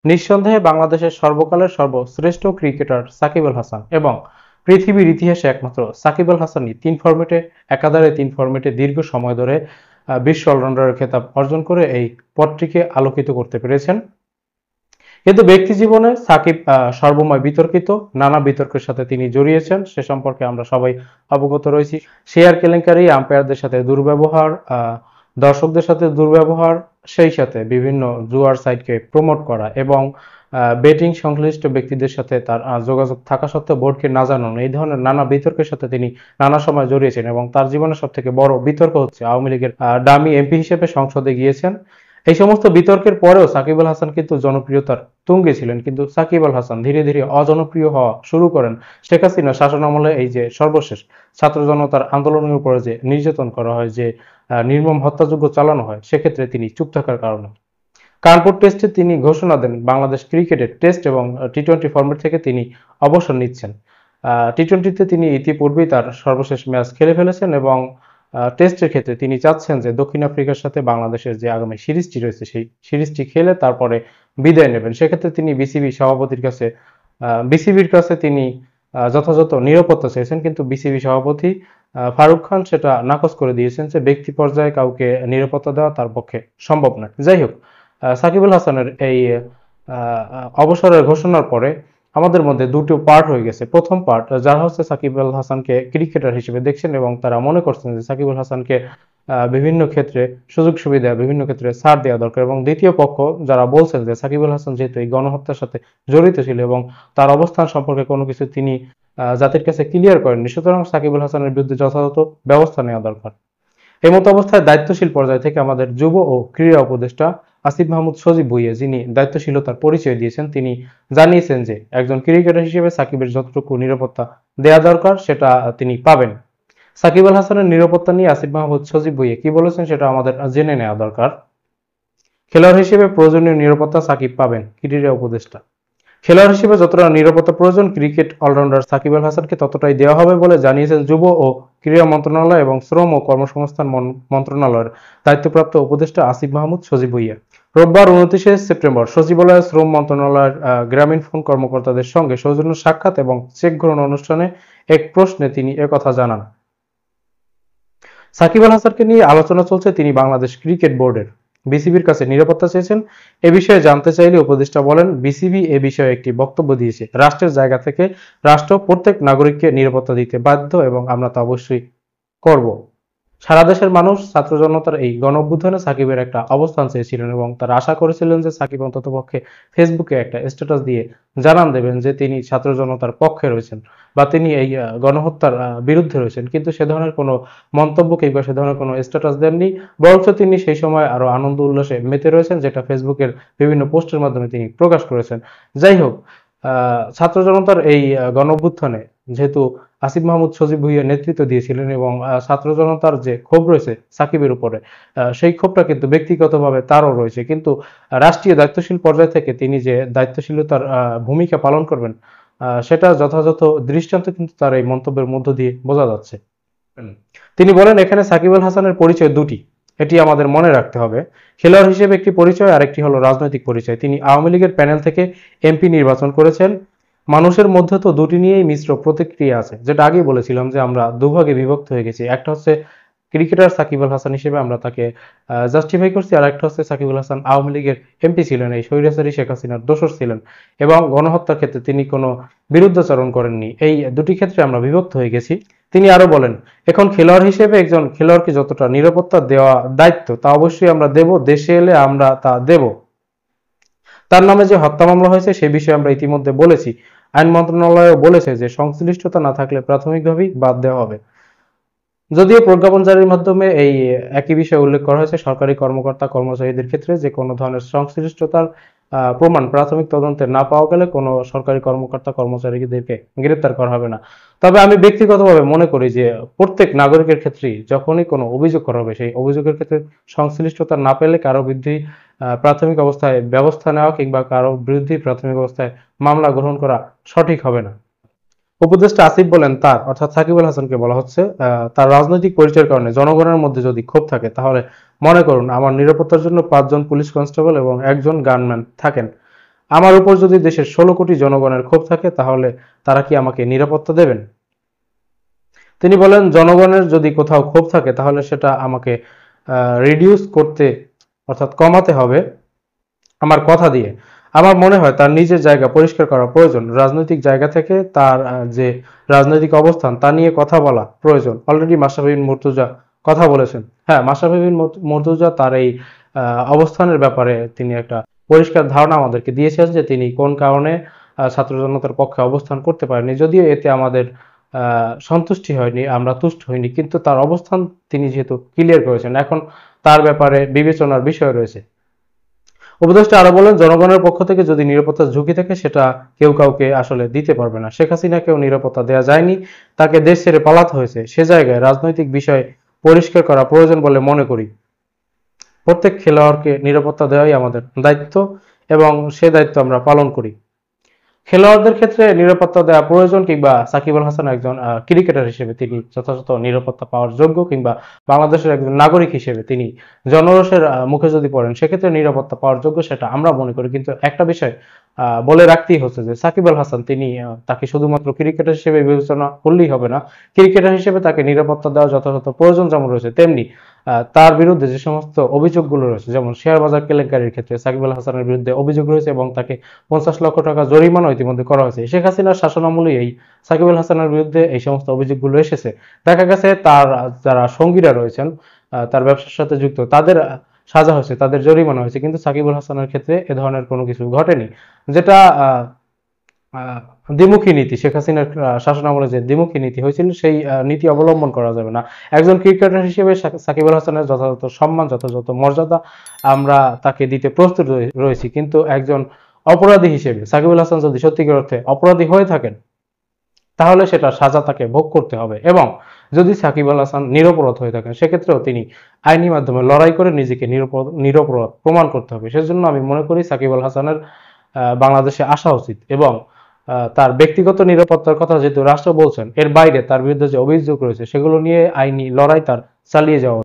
নিঃসন্দেহে বাংলাদেশের সর্বকালের সর্বশ্রেষ্ঠ ক্রিকেটার সাকিব আল হাসান এবং পৃথিবীর ইতিহাসে একমাত্র সাকিব আল হাসানই একাধারে তিন ফরম্যাটে দীর্ঘ সময় ধরে বিশ্ব অলরাউন্ডারের খেতাব অর্জন করে এই পথটিকে আলোকিত করতে পেরেছেন। কিন্তু ব্যক্তি জীবনে সাকিব সর্বময় বিতর্কিত, নানা বিতর্কের সাথে তিনি জড়িয়েছেন, সে সম্পর্কে আমরা সবাই অবগত রয়েছি। শেয়ার কেলেঙ্কারি, আম্পায়ারদের সাথে দুর্ব্যবহার, দর্শকদের সাথে দুর্ব্যবহার, সেই সাথে বিভিন্ন জুয়ার সাইটকে প্রমোট করা এবং বেটিং সংশ্লিষ্ট ব্যক্তিদের সাথে তার যোগাযোগ থাকা সত্ত্বেও বোর্ডকে না জানানো, এই ধরনের নানা বিতর্কের সাথে তিনি নানা সময় জড়িয়েছেন। এবং তার জীবনের সব থেকে বড় বিতর্ক হচ্ছে আওয়ামী লীগের ডামি এমপি হিসেবে সংসদে গিয়েছেন। এই সমস্ত বিতর্কের পরেও সাকিব আল হাসান কিন্তু জনপ্রিয়তার তুঙ্গে ছিলেন, কিন্তু সাকিব আল হাসান ধীরে ধীরে অজনপ্রিয় হওয়া শুরু করেন। শেখ হাসিনা শাসন আমলে এই যে সর্বশেষ ছাত্র জনতার আন্দোলনের উপরে যে নির্যাতন করা হয়, যে নির্মম হত্যাযজ্ঞ চালানো হয়, সেক্ষেত্রে তিনি চুপ থাকার কারণে কানপুর টেস্টে তিনি ঘোষণা দেন বাংলাদেশ ক্রিকেটের টেস্ট এবং টি-20 ফরম্যাট থেকে তিনি অবসর নিচ্ছেন। টি-20তে তিনি ইতিপূর্বেই তার সর্বশেষ ম্যাচ খেলে ফেলেছেন এবং টেস্টের ক্ষেত্রে তিনি চাচ্ছেন যে দক্ষিণ আফ্রিকার সাথে বাংলাদেশের যে আগামী সিরিজটি রয়েছে সেই সিরিজটি খেলে তারপরে বিদায় নেবেন। সেক্ষেত্রে তিনি বিসিবির কাছে তিনি যথাযথ নিরাপত্তা চেয়েছেন, কিন্তু বিসিবি সভাপতি ফারুক খান সেটা নাকচ করে দিয়েছেন যে ব্যক্তি পর্যায়ে কাউকে নিরাপত্তা দেওয়া তার পক্ষে সম্ভব নয়। যাই হোক, সাকিব আল হাসানের এই অবসরের ঘোষণার পরে আমাদের মধ্যে দুটো পার্ট হয়ে গেছে। প্রথম পার্ট যারা হচ্ছে সাকিব আল হাসানকে ক্রিকেটার হিসেবে দেখছেন এবং তারা মনে করছেন যে সাকিব আল হাসানকে বিভিন্ন ক্ষেত্রে সুযোগ সুবিধা, বিভিন্ন ক্ষেত্রে ছাড় দেওয়া দরকার, এবং দ্বিতীয় পক্ষ যারা বলছেন যে সাকিব আল হাসান যেহেতু এই গণহত্যার সাথে জড়িত ছিল এবং তার অবস্থান সম্পর্কে কোনো কিছু তিনি জাতির কাছে ক্লিয়ার করেননি, সুতরাং সাকিব আল হাসানের বিরুদ্ধে যথাযথ ব্যবস্থা নেওয়া দরকার। এই মতো অবস্থায় দায়িত্বশীল পর্যায় থেকে আমাদের যুব ও ক্রীড়া উপদেষ্টা আসিফ মাহমুদ সজীব ভুঁইয়া, যিনি দায়িত্বশীলতার পরিচয় দিয়েছেন, তিনি জানিয়েছেন যে একজন ক্রিকেটার হিসেবে সাকিবের যতটুকু নিরাপত্তা দেয়া দরকার সেটা তিনি পাবেন। সাকিব আল হাসানের নিরাপত্তা নিয়ে আসিফ মাহমুদ সজীব ভুঁইয়া কি বলেছেন সেটা আমাদের জেনে নেওয়া দরকার। খেলোয়াড় হিসেবে প্রয়োজনীয় নিরাপত্তা সাকিব পাবেন, ক্রীড়া উপদেষ্টা। খেলোয়াড় হিসেবে যতটা নিরাপত্তা প্রয়োজন ক্রিকেট অলরাউন্ডার সাকিব আল হাসানকে ততটাই দেওয়া হবে বলে জানিয়েছেন যুব ও ক্রীড়া মন্ত্রণালয় এবং শ্রম ও কর্মসংস্থান মন্ত্রণালয়ের দায়িত্বপ্রাপ্ত উপদেষ্টা আসিফ মাহমুদ সজীব ভুঁইয়া। রোববার 29শে সেপ্টেম্বর সচিবালয়ে শ্রম মন্ত্রণালয়ের গ্রামীণ ফোন কর্মকর্তাদের সঙ্গে সৌজন্য সাক্ষাৎ এবং চেক গ্রহণ অনুষ্ঠানে এক প্রশ্নে তিনি একথা জানান। সাকিব আল হাসানকে নিয়ে আলোচনা চলছে, তিনি বাংলাদেশ ক্রিকেট বোর্ডের বিসিবির কাছে নিরাপত্তা চেয়েছেন। এ বিষয়ে জানতে চাইলে উপদেষ্টা বলেন, বিসিবি এ বিষয়ে একটি বক্তব্য দিয়েছে। রাষ্ট্রের জায়গা থেকে রাষ্ট্র প্রত্যেক নাগরিককে নিরাপত্তা দিতে বাধ্য এবং আমরা তা অবশ্যই করব। সারা দেশের মানুষ ছাত্র জনতার এই গণ-অভ্যুত্থানে সাকিবের একটা অবস্থান চেয়েছিলেন এবং তারা আশা করেছিলেন যে সাকিব অন্ততপক্ষে ফেসবুকে একটা স্ট্যাটাস দিয়ে জানান দেবেন যে তিনি ছাত্র জনতার পক্ষে রয়েছেন বা তিনি এই গণহত্যার বিরুদ্ধে রয়েছেন, কিন্তু সে ধরনের কোনো মন্তব্য কিংবা সে ধরনের কোনো স্ট্যাটাস দেননি। বরঞ্চ তিনি সেই সময় আরো আনন্দ উল্লাসে মেতে রয়েছেন, যেটা ফেসবুকের বিভিন্ন পোস্টের মাধ্যমে তিনি প্রকাশ করেছেন। যাই হোক, ছাত্র জনতার এই গণ-অভ্যুত্থানে যেহেতু আসিফ মাহমুদ সজীব ভুঁইয়া নেতৃত্ব দিয়েছিলেন এবং ছাত্র জনতার যে ক্ষোভ রয়েছে সাকিবের উপরে, সেই ক্ষোভটা কিন্তু ব্যক্তিগতভাবে তারও রয়েছে, কিন্তু রাষ্ট্রীয় দায়িত্বশীল পর্যায় থেকে তিনি যে দায়িত্বশীলতার ভূমিকা পালন করবেন সেটা যথাযথ দৃষ্টান্ত কিন্তু তার এই মন্তব্যের মধ্য দিয়ে বোঝা যাচ্ছে। তিনি বলেন, এখানে সাকিব আল হাসানের পরিচয় দুটি, এটি আমাদের মনে রাখতে হবে। খেলোয়াড় হিসেবে একটি পরিচয়, আর একটি হলো রাজনৈতিক পরিচয়। তিনি আওয়ামী লীগের প্যানেল থেকে এমপি নির্বাচন করেছেন। মানুষের মধ্যে তো দুটি নিয়েই মিশ্র প্রতিক্রিয়া আছে, যেটা আগেই বলেছিলাম যে আমরা দুভাগে বিভক্ত হয়ে গেছি। একটা হচ্ছে ক্রিকেটার সাকিব আল হাসান হিসেবে আমরা তাকে জাস্টিফাই করছি, আর একটা হচ্ছে সাকিব আল হাসান আওয়ামী লীগের এমপি ছিলেন, এই স্বৈরাচারী শেখ হাসিনার দোসর ছিলেন এবং গণহত্যার ক্ষেত্রে তিনি কোনো বিরুদ্ধাচরণ করেননি। এই দুটি ক্ষেত্রে আমরা বিভক্ত হয়ে গেছি। তিনি আরো বলেন, এখন খেলোয়াড় হিসেবে একজন খেলোয়াড়কে যতটা নিরাপত্তা দেওয়া দায়িত্ব তা অবশ্যই আমরা দেব, দেশে এলে আমরা তা দেব। তার নামে যে হত্যা মামলা হয়েছে সে বিষয়ে আমরা ইতিমধ্যে বলেছি। আইন মন্ত্রণালয়ও বলেছে যে সংশ্লিষ্টতা না থাকলে প্রাথমিকভাবেই বাদ দেওয়া হবে। যদিও প্রজ্ঞাপন জারির মাধ্যমে এই একই বিষয় উল্লেখ করা হয়েছে, সরকারি কর্মকর্তা কর্মচারীদের ক্ষেত্রে যে কোনো ধরনের সংশ্লিষ্টতার প্রমাণ প্রাথমিক তদন্তে না পাওয়া গেলে কোনো সরকারি কর্মকর্তা কর্মচারীদেরকে গ্রেপ্তার করা হবে না। তবে আমি ব্যক্তিগতভাবে মনে করি যে প্রত্যেক নাগরিকের ক্ষেত্রেই যখনই কোনো অভিযোগ করা হবে সেই অভিযোগের ক্ষেত্রে সংশ্লিষ্টতা না পেলে কারো বিরুদ্ধে প্রাথমিক অবস্থায় ব্যবস্থা নেওয়া কিংবা কারো বিরুদ্ধে প্রাথমিক অবস্থায় মামলা গ্রহণ করা সঠিক হবে না। উপদেষ্টা আসিফ বলেন, তার অর্থাৎ সাকিব আল হাসানকে বলা হচ্ছে তার রাজনৈতিক পরিচয়ের কারণে জনগণের মধ্যে যদি ক্ষোভ থাকে তাহলে মনে করুন আমার নিরাপত্তার জন্য 5 জন পুলিশ কনস্টেবল এবং 1 জন গানম্যান থাকেন। আমার উপর যদি দেশের 16 কোটি জনগণের ক্ষোভ থাকে তাহলে তারা কি আমাকে নিরাপত্তা দেবেন? তিনি বলেন, জনগণের যদি কোথাও ক্ষোভ থাকে তাহলে সেটা আমাকে রিডিউস করতে অর্থাৎ কমাতে হবে আমার কথা দিয়ে। আমার মনে হয় তার নিজের জায়গা পরিষ্কার করা প্রয়োজন। রাজনৈতিক জায়গা থেকে তার যে রাজনৈতিক অবস্থান তা নিয়ে কথা বলা প্রয়োজন। অলরেডি মাশরাফি বিন মুর্তজা কথা বলেছেন। হ্যাঁ, মাশরাফি বিন মুর্তজা তার এই অবস্থানের ব্যাপারে তিনি একটা পরিষ্কার ধারণা আমাদেরকে দিয়েছেন যে তিনি কোন কারণে ছাত্র জনতার পক্ষে অবস্থান করতে পারেনি। যদিও এতে আমাদের সন্তুষ্টি হয়নি, আমরা তুষ্ট হইনি, কিন্তু তার অবস্থান তিনি যেহেতু ক্লিয়ার করেছেন, এখন তার ব্যাপারে বিবেচনার বিষয় রয়েছে। উপদেষ্টা আরো বলেন, জনগণের পক্ষ থেকে যদি নিরাপত্তার ঝুঁকি থাকে সেটা কেউ কাউকে আসলে দিতে পারবে না। শেখ হাসিনাকেও নিরাপত্তা দেওয়া যায়নি, তাকে দেশ ছেড়ে পালাতে হয়েছে। সে জায়গায় রাজনৈতিক বিষয় পরিষ্কার করা প্রয়োজন বলে মনে করি। প্রত্যেক খেলোয়াড়কে নিরাপত্তা দেওয়াই আমাদের দায়িত্ব এবং সে দায়িত্ব আমরা পালন করি। খেলোয়াড়দের ক্ষেত্রে নিরাপত্তা দেওয়া প্রয়োজন, কিংবা সাকিব আল হাসান একজন ক্রিকেটার হিসেবে তিনি যথাযথ নিরাপত্তা পাওয়ার যোগ্য, কিংবা বাংলাদেশের একজন নাগরিক হিসেবে তিনি জনরোষের মুখে যদি পড়েন সেক্ষেত্রে নিরাপত্তা পাওয়ার যোগ্য, সেটা আমরা মনে করি। কিন্তু একটা বিষয় বলে রাখতেই হচ্ছে যে সাকিব আল হাসান তিনি তাকে শুধুমাত্র ক্রিকেটার হিসেবে বিবেচনা করলেই হবে না। ক্রিকেটার হিসেবে তাকে নিরাপত্তা দেওয়া যথাযথ প্রয়োজন যেমন রয়েছে, তেমনি তার বিরুদ্ধে যে সমস্ত অভিযোগগুলো রয়েছে, যেমন শেয়ার বাজার কেলেঙ্কারির ক্ষেত্রে সাকিব আল হাসানের বিরুদ্ধে অভিযোগ রয়েছে এবং তাকে 50 লক্ষ টাকা জরিমানা ইতিমধ্যে করা হয়েছে। শেখ হাসিনার শাসনামলেই এই সাকিব আল হাসানের বিরুদ্ধে এই সমস্ত অভিযোগগুলো এসেছে। দেখা গেছে তার যারা সঙ্গীরা রয়েছেন, তার ব্যবসার সাথে যুক্ত, তাদের সাজা হয়েছে, তাদের জরিমানা হয়েছে, কিন্তু সাকিব আল হাসানের ক্ষেত্রে এ ধরনের কোনো কিছু ঘটেনি। যেটা দ্বিমুখী নীতি, শেখ হাসিনার শাসনামলে যে দ্বিমুখী নীতি হয়েছিল সেই নীতি অবলম্বন করা যাবে না। একজন ক্রিকেটার হিসেবে সাকিব আল হাসানের যথাযথ সম্মান, যথাযথ মর্যাদা আমরা তাকে দিতে প্রস্তুত রয়েছি, কিন্তু একজন অপরাধী হিসেবে সাকিব আল হাসান যদি সত্যিকার অর্থে অপরাধী হয়ে থাকেন তাহলে সেটা সাজা তাকে ভোগ করতে হবে। এবং যদি সাকিব আল হাসান নিরপরাধ হয়ে থাকেন সেক্ষেত্রেও তিনি আইনি মাধ্যমে লড়াই করে নিজেকে নিরপরাধ প্রমাণ করতে হবে। সেজন্য আমি মনে করি সাকিব আল হাসানের বাংলাদেশে আসা উচিত এবং তার ব্যক্তিগত নিরাপত্তার কথা যেহেতু রাষ্ট্র বলছেন, এর বাইরে তার বিরুদ্ধে যে অভিযোগ রয়েছে সেগুলো নিয়ে আইনি লড়াই তার চালিয়ে যাওয়া